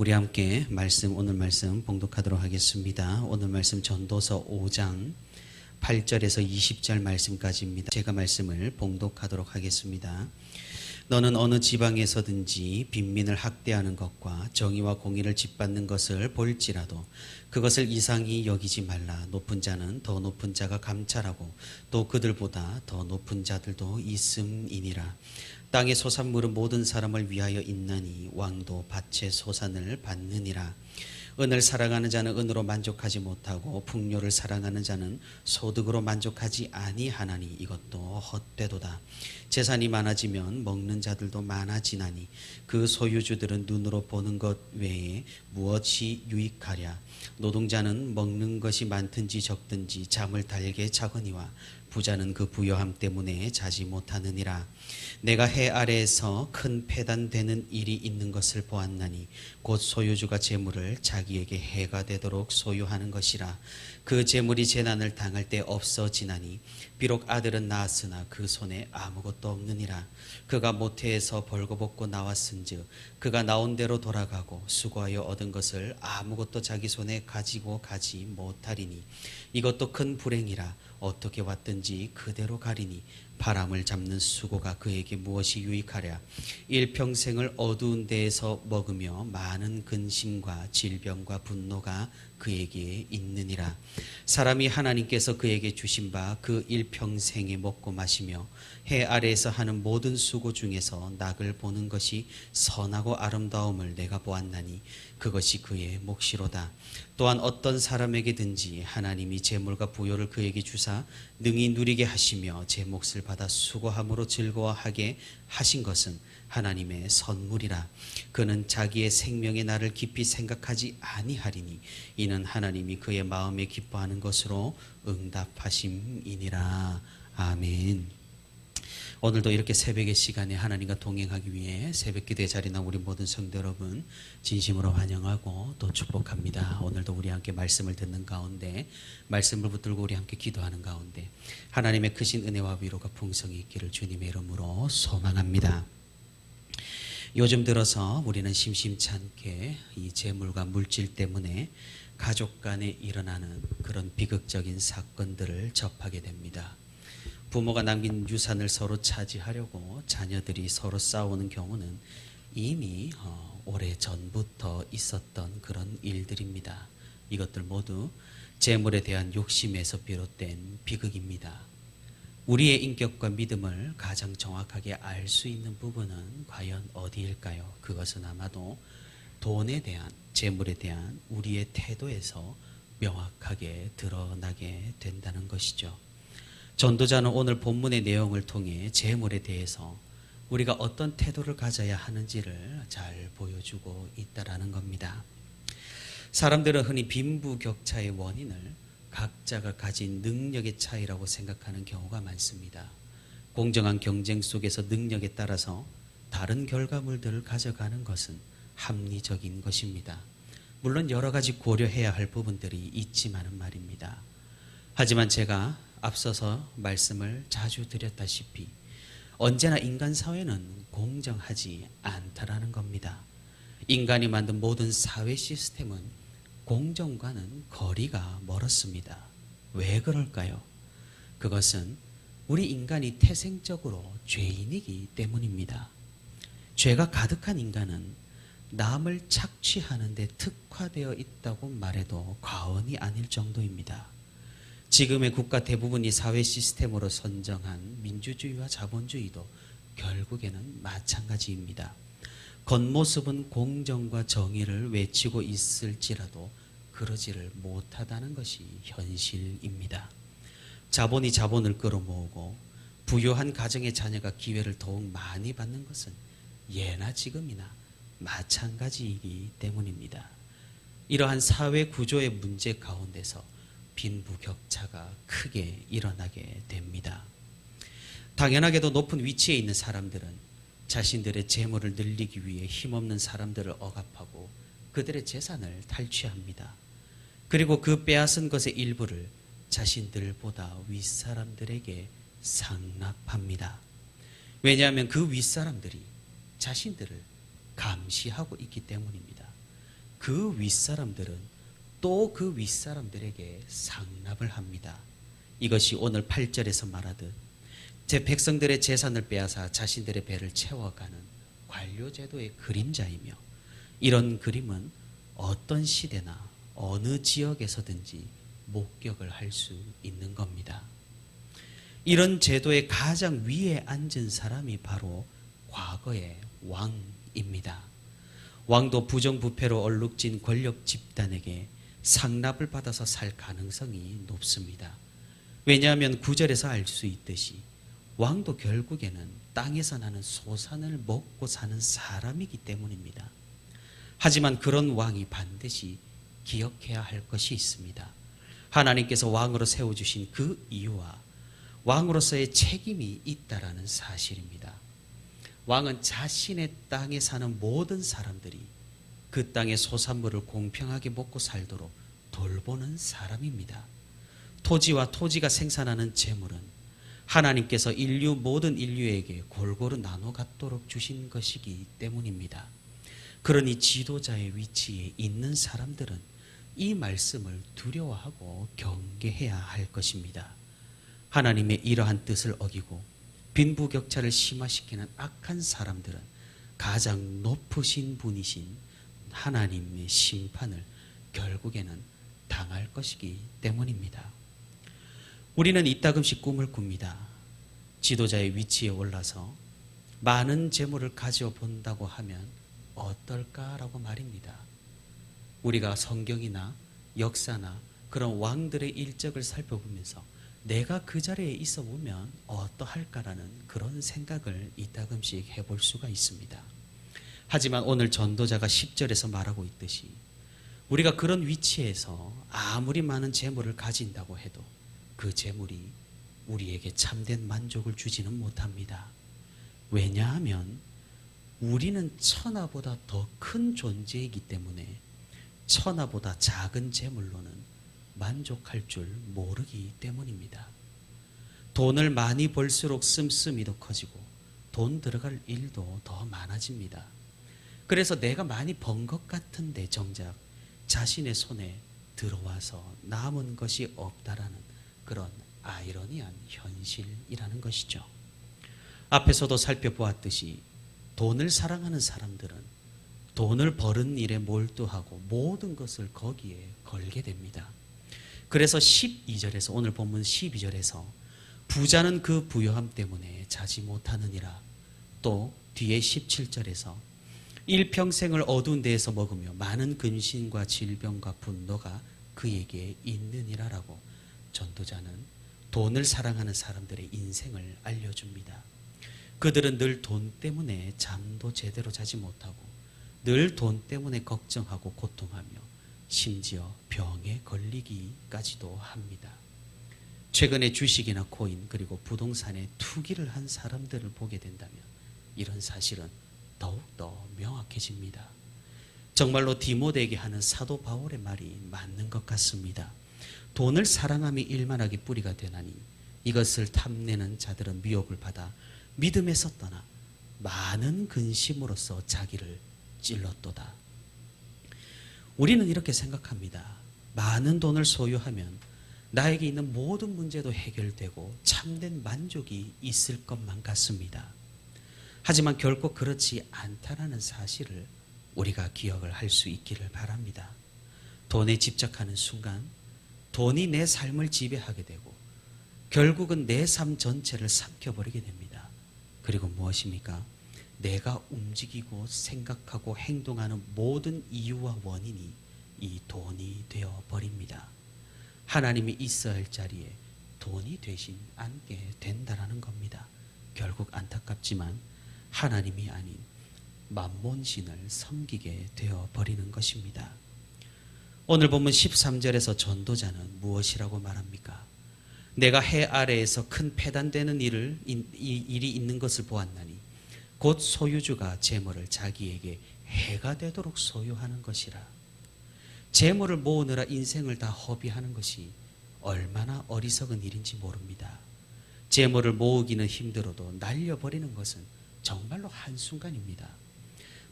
우리 함께 오늘 말씀 봉독하도록 하겠습니다. 오늘 말씀 전도서 5장 8절에서 20절 말씀까지입니다. 제가 말씀을 봉독하도록 하겠습니다. 너는 어느 지방에서든지 빈민을 학대하는 것과 정의와 공의를 짓밟는 것을 볼지라도 그것을 이상히 여기지 말라. 높은 자는 더 높은 자가 감찰하고 또 그들보다 더 높은 자들도 있음이니라. 땅의 소산물은 모든 사람을 위하여 있나니 왕도 밭의 소산을 받느니라. 은을 사랑하는 자는 은으로 만족하지 못하고 풍요를 사랑하는 자는 소득으로 만족하지 아니하나니 이것도 헛되도다. 재산이 많아지면 먹는 자들도 많아지나니 그 소유주들은 눈으로 보는 것 외에 무엇이 유익하랴. 노동자는 먹는 것이 많든지 적든지 잠을 달게 자거니와 부자는 그 부요함 때문에 자지 못하느니라. 내가 해 아래에서 큰 패단되는 일이 있는 것을 보았나니 곧 소유주가 재물을 자기에게 해가 되도록 소유하는 것이라. 그 재물이 재난을 당할 때 없어지나니 비록 아들은 낳았으나 그 손에 아무것도 없느니라. 그가 모태에서 벌거벗고 나왔은즉 그가 나온 대로 돌아가고 수고하여 얻은 것을 아무것도 자기 손에 가지고 가지 못하리니 이것도 큰 불행이라. 어떻게 왔든지 그대로 가리니 바람을 잡는 수고가 그에게 무엇이 유익하랴. 일평생을 어두운 데에서 먹으며 많은 근심과 질병과 분노가 그에게 있느니라. 사람이 하나님께서 그에게 주신 바 그 일평생에 먹고 마시며 해 아래에서 하는 모든 수고 중에서 낙을 보는 것이 선하고 아름다움을 내가 보았나니 그것이 그의 몫이로다. 또한 어떤 사람에게든지 하나님이 재물과 부요를 그에게 주사 능히 누리게 하시며 제 몫을 받아 수고함으로 즐거워하게 하신 것은 하나님의 선물이라. 그는 자기의 생명의 날을 깊이 생각하지 아니하리니 이는 하나님이 그의 마음에 기뻐하는 것으로 응답하심이니라. 아멘. 오늘도 이렇게 새벽의 시간에 하나님과 동행하기 위해 새벽기도의 자리에 나온 우리 모든 성도 여러분 진심으로 환영하고 또 축복합니다. 오늘도 우리 함께 말씀을 듣는 가운데 말씀을 붙들고 우리 함께 기도하는 가운데 하나님의 크신 은혜와 위로가 풍성히 있기를 주님의 이름으로 소망합니다. 요즘 들어서 우리는 심심찮게 이 재물과 물질 때문에 가족 간에 일어나는 그런 비극적인 사건들을 접하게 됩니다. 부모가 남긴 유산을 서로 차지하려고 자녀들이 서로 싸우는 경우는 이미 오래전부터 있었던 그런 일들입니다. 이것들 모두 재물에 대한 욕심에서 비롯된 비극입니다. 우리의 인격과 믿음을 가장 정확하게 알 수 있는 부분은 과연 어디일까요? 그것은 아마도 돈에 대한, 재물에 대한 우리의 태도에서 명확하게 드러나게 된다는 것이죠. 전도자는 오늘 본문의 내용을 통해 재물에 대해서 우리가 어떤 태도를 가져야 하는지를 잘 보여주고 있다는 겁니다. 사람들은 흔히 빈부격차의 원인을 각자가 가진 능력의 차이라고 생각하는 경우가 많습니다. 공정한 경쟁 속에서 능력에 따라서 다른 결과물들을 가져가는 것은 합리적인 것입니다. 물론 여러 가지 고려해야 할 부분들이 있지만은 말입니다. 하지만 제가 앞서서 말씀을 자주 드렸다시피 언제나 인간 사회는 공정하지 않다라는 겁니다. 인간이 만든 모든 사회 시스템은 공정과는 거리가 멀었습니다. 왜 그럴까요? 그것은 우리 인간이 태생적으로 죄인이기 때문입니다. 죄가 가득한 인간은 남을 착취하는 데 특화되어 있다고 말해도 과언이 아닐 정도입니다. 지금의 국가 대부분이 사회 시스템으로 선정한 민주주의와 자본주의도 결국에는 마찬가지입니다. 겉모습은 공정과 정의를 외치고 있을지라도 그러지를 못하다는 것이 현실입니다. 자본이 자본을 끌어모으고 부유한 가정의 자녀가 기회를 더욱 많이 받는 것은 예나 지금이나 마찬가지이기 때문입니다. 이러한 사회 구조의 문제 가운데서 빈부격차가 크게 일어나게 됩니다. 당연하게도 높은 위치에 있는 사람들은 자신들의 재물을 늘리기 위해 힘없는 사람들을 억압하고 그들의 재산을 탈취합니다. 그리고 그 빼앗은 것의 일부를 자신들보다 윗사람들에게 상납합니다. 왜냐하면 그 윗사람들이 자신들을 감시하고 있기 때문입니다. 그 윗사람들은 또 그 윗사람들에게 상납을 합니다. 이것이 오늘 8절에서 말하듯 제 백성들의 재산을 빼앗아 자신들의 배를 채워가는 관료제도의 그림자이며, 이런 그림은 어떤 시대나 어느 지역에서든지 목격을 할 수 있는 겁니다. 이런 제도의 가장 위에 앉은 사람이 바로 과거의 왕입니다. 왕도 부정부패로 얼룩진 권력 집단에게 상납을 받아서 살 가능성이 높습니다. 왜냐하면 9절에서 알 수 있듯이 왕도 결국에는 땅에서 나는 소산을 먹고 사는 사람이기 때문입니다. 하지만 그런 왕이 반드시 기억해야 할 것이 있습니다. 하나님께서 왕으로 세워주신 그 이유와 왕으로서의 책임이 있다라는 사실입니다. 왕은 자신의 땅에 사는 모든 사람들이 그 땅의 소산물을 공평하게 먹고 살도록 돌보는 사람입니다. 토지와 토지가 생산하는 재물은 하나님께서 모든 인류에게 골고루 나눠 갖도록 주신 것이기 때문입니다. 그러니 지도자의 위치에 있는 사람들은 이 말씀을 두려워하고 경계해야 할 것입니다. 하나님의 이러한 뜻을 어기고 빈부격차를 심화시키는 악한 사람들은 가장 높으신 분이신 하나님의 심판을 결국에는 당할 것이기 때문입니다. 우리는 이따금씩 꿈을 꿉니다. 지도자의 위치에 올라서 많은 재물을 가져본다고 하면 어떨까라고 말입니다. 우리가 성경이나 역사나 그런 왕들의 일적을 살펴보면서 내가 그 자리에 있어 보면 어떠할까라는 그런 생각을 이따금씩 해볼 수가 있습니다. 하지만 오늘 전도자가 10절에서 말하고 있듯이 우리가 그런 위치에서 아무리 많은 재물을 가진다고 해도 그 재물이 우리에게 참된 만족을 주지는 못합니다. 왜냐하면 우리는 천하보다 더 큰 존재이기 때문에 천하보다 작은 재물로는 만족할 줄 모르기 때문입니다. 돈을 많이 벌수록 씀씀이도 커지고 돈 들어갈 일도 더 많아집니다. 그래서 내가 많이 번 것 같은데 정작 자신의 손에 들어와서 남은 것이 없다라는 그런 아이러니한 현실이라는 것이죠. 앞에서도 살펴보았듯이 돈을 사랑하는 사람들은 돈을 버는 일에 몰두하고 모든 것을 거기에 걸게 됩니다. 그래서 12절에서 오늘 본문 12절에서 부자는 그 부요함 때문에 자지 못하느니라, 또 뒤에 17절에서 일평생을 어두운 데에서 먹으며 많은 근심과 질병과 분노가 그에게 있느니라라고 전도자는 돈을 사랑하는 사람들의 인생을 알려줍니다. 그들은 늘 돈 때문에 잠도 제대로 자지 못하고 늘 돈 때문에 걱정하고 고통하며 심지어 병에 걸리기까지도 합니다. 최근에 주식이나 코인 그리고 부동산에 투기를 한 사람들을 보게 된다면 이런 사실은 더욱더 명확해집니다. 정말로 디모데에게 하는 사도 바울의 말이 맞는 것 같습니다. 돈을 사랑함이 일만하게 뿌리가 되나니 이것을 탐내는 자들은 미혹을 받아 믿음에서 떠나 많은 근심으로써 자기를 찔렀도다. 우리는 이렇게 생각합니다. 많은 돈을 소유하면 나에게 있는 모든 문제도 해결되고 참된 만족이 있을 것만 같습니다. 하지만 결코 그렇지 않다라는 사실을 우리가 기억을 할 수 있기를 바랍니다. 돈에 집착하는 순간 돈이 내 삶을 지배하게 되고 결국은 내 삶 전체를 삼켜버리게 됩니다. 그리고 무엇입니까? 내가 움직이고 생각하고 행동하는 모든 이유와 원인이 이 돈이 되어버립니다. 하나님이 있어야 할 자리에 돈이 되신 않게 된다라는 겁니다. 결국 안타깝지만 하나님이 아닌 만몬신을 섬기게 되어버리는 것입니다. 오늘 본문 13절에서 전도자는 무엇이라고 말합니까? 내가 해 아래에서 큰 패단되는 일이 있는 것을 보았나니 곧 소유주가 재물을 자기에게 해가 되도록 소유하는 것이라. 재물을 모으느라 인생을 다 허비하는 것이 얼마나 어리석은 일인지 모릅니다. 재물을 모으기는 힘들어도 날려버리는 것은 정말로 한순간입니다.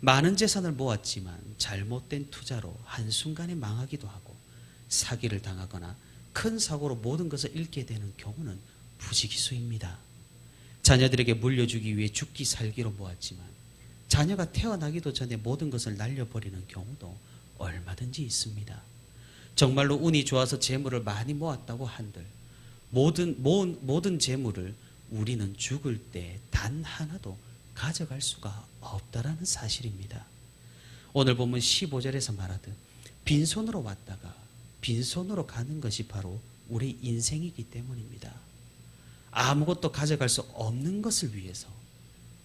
많은 재산을 모았지만 잘못된 투자로 한순간에 망하기도 하고 사기를 당하거나 큰 사고로 모든 것을 잃게 되는 경우는 부지기수입니다. 자녀들에게 물려주기 위해 죽기 살기로 모았지만 자녀가 태어나기도 전에 모든 것을 날려버리는 경우도 얼마든지 있습니다. 정말로 운이 좋아서 재물을 많이 모았다고 한들 모든 재물을 우리는 죽을 때 단 하나도 가져갈 수가 없다라는 사실입니다. 오늘 본문 15절에서 말하듯 빈손으로 왔다가 빈손으로 가는 것이 바로 우리 인생이기 때문입니다. 아무것도 가져갈 수 없는 것을 위해서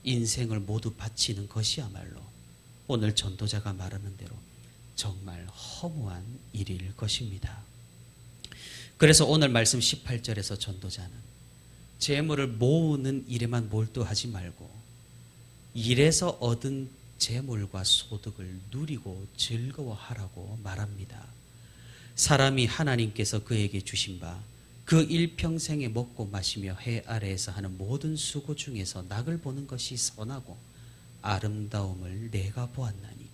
인생을 모두 바치는 것이야말로 오늘 전도자가 말하는 대로 정말 허무한 일일 것입니다. 그래서 오늘 말씀 18절에서 전도자는 재물을 모으는 일에만 몰두하지 말고 일에서 얻은 재물과 소득을 누리고 즐거워하라고 말합니다. 사람이 하나님께서 그에게 주신 바 그 일평생에 먹고 마시며 해 아래에서 하는 모든 수고 중에서 낙을 보는 것이 선하고 아름다움을 내가 보았나니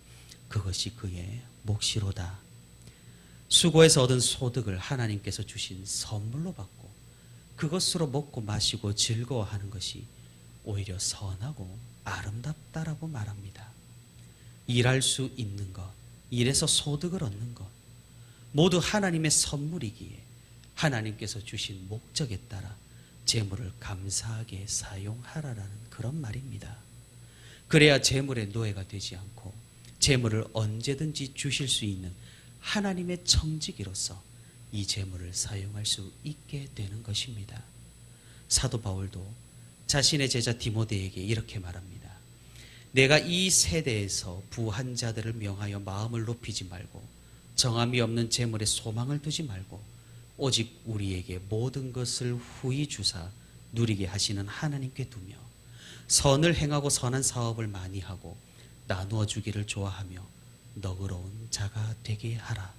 그것이 그의 몫이로다. 수고해서 얻은 소득을 하나님께서 주신 선물로 받고 그것으로 먹고 마시고 즐거워하는 것이 오히려 선하고 아름답다라고 말합니다. 일할 수 있는 것, 일해서 소득을 얻는 것 모두 하나님의 선물이기에 하나님께서 주신 목적에 따라 재물을 감사하게 사용하라라는 그런 말입니다. 그래야 재물의 노예가 되지 않고 재물을 언제든지 주실 수 있는 하나님의 청지기로서 이 재물을 사용할 수 있게 되는 것입니다. 사도 바울도 자신의 제자 디모데에게 이렇게 말합니다. 내가 이 세대에서 부한 자들을 명하여 마음을 높이지 말고 정함이 없는 재물에 소망을 두지 말고 오직 우리에게 모든 것을 후히 주사 누리게 하시는 하나님께 두며 선을 행하고 선한 사업을 많이 하고 나누어 주기를 좋아하며 너그러운 자가 되게 하라.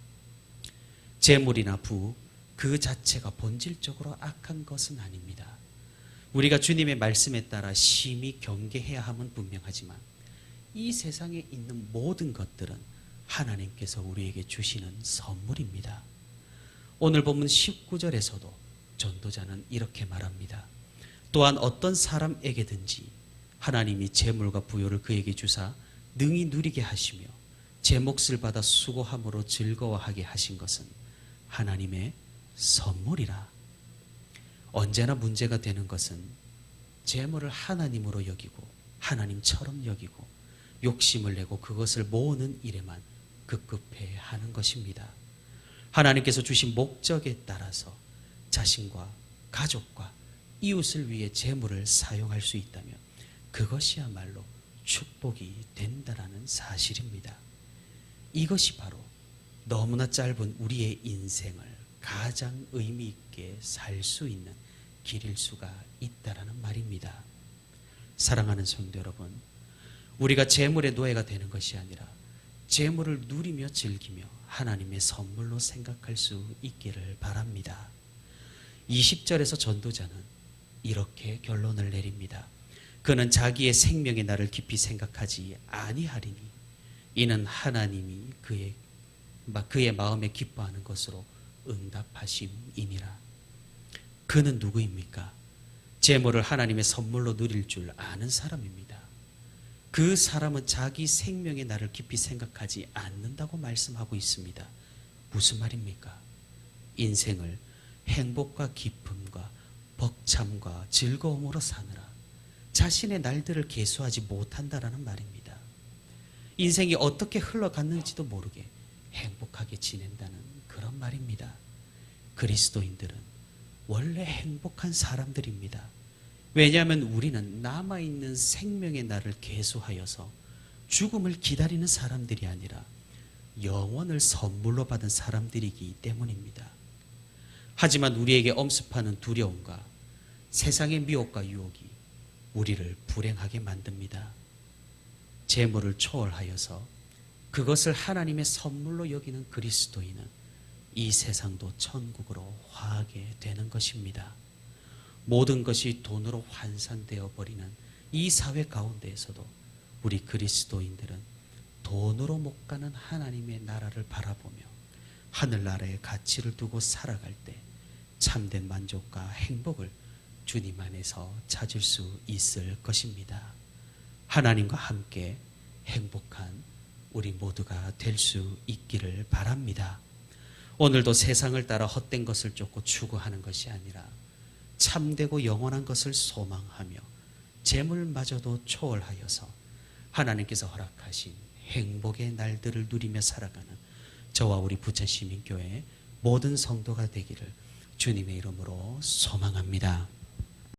재물이나 부 그 자체가 본질적으로 악한 것은 아닙니다. 우리가 주님의 말씀에 따라 심히 경계해야 함은 분명하지만 이 세상에 있는 모든 것들은 하나님께서 우리에게 주시는 선물입니다. 오늘 본문 19절에서도 전도자는 이렇게 말합니다. 또한 어떤 사람에게든지 하나님이 재물과 부요를 그에게 주사 능히 누리게 하시며 제 몫을 받아 수고함으로 즐거워하게 하신 것은 하나님의 선물이라. 언제나 문제가 되는 것은 재물을 하나님으로 여기고 하나님처럼 여기고 욕심을 내고 그것을 모으는 일에만 급급해 하는 것입니다. 하나님께서 주신 목적에 따라서 자신과 가족과 이웃을 위해 재물을 사용할 수 있다면 그것이야말로 축복이 된다라는 사실입니다. 이것이 바로 너무나 짧은 우리의 인생을 가장 의미 있게 살 수 있는 길일 수가 있다라는 말입니다. 사랑하는 성도 여러분, 우리가 재물의 노예가 되는 것이 아니라 재물을 누리며 즐기며 하나님의 선물로 생각할 수 있기를 바랍니다. 20절에서 전도자는 이렇게 결론을 내립니다. 그는 자기의 생명의 날을 깊이 생각하지 아니하리니 이는 하나님이 그의 마음에 기뻐하는 것으로 응답하심이니라. 그는 누구입니까? 재물을 하나님의 선물로 누릴 줄 아는 사람입니다. 그 사람은 자기 생명의 날을 깊이 생각하지 않는다고 말씀하고 있습니다. 무슨 말입니까? 인생을 행복과 기쁨과 벅참과 즐거움으로 사느라 자신의 날들을 계수하지 못한다라는 말입니다. 인생이 어떻게 흘러갔는지도 모르게 행복하게 지낸다는 그런 말입니다. 그리스도인들은 원래 행복한 사람들입니다. 왜냐하면 우리는 남아있는 생명의 날을 계수하여서 죽음을 기다리는 사람들이 아니라 영원을 선물로 받은 사람들이기 때문입니다. 하지만 우리에게 엄습하는 두려움과 세상의 미혹과 유혹이 우리를 불행하게 만듭니다. 재물을 초월하여서 그것을 하나님의 선물로 여기는 그리스도인은 이 세상도 천국으로 화하게 되는 것입니다. 모든 것이 돈으로 환산되어 버리는 이 사회 가운데에서도 우리 그리스도인들은 돈으로 못 가는 하나님의 나라를 바라보며 하늘나라의 가치를 두고 살아갈 때 참된 만족과 행복을 주님 안에서 찾을 수 있을 것입니다. 하나님과 함께 행복한 우리 모두가 될 수 있기를 바랍니다. 오늘도 세상을 따라 헛된 것을 쫓고 추구하는 것이 아니라 참되고 영원한 것을 소망하며 재물마저도 초월하여서 하나님께서 허락하신 행복의 날들을 누리며 살아가는 저와 우리 부천시민교회 모든 성도가 되기를 주님의 이름으로 소망합니다.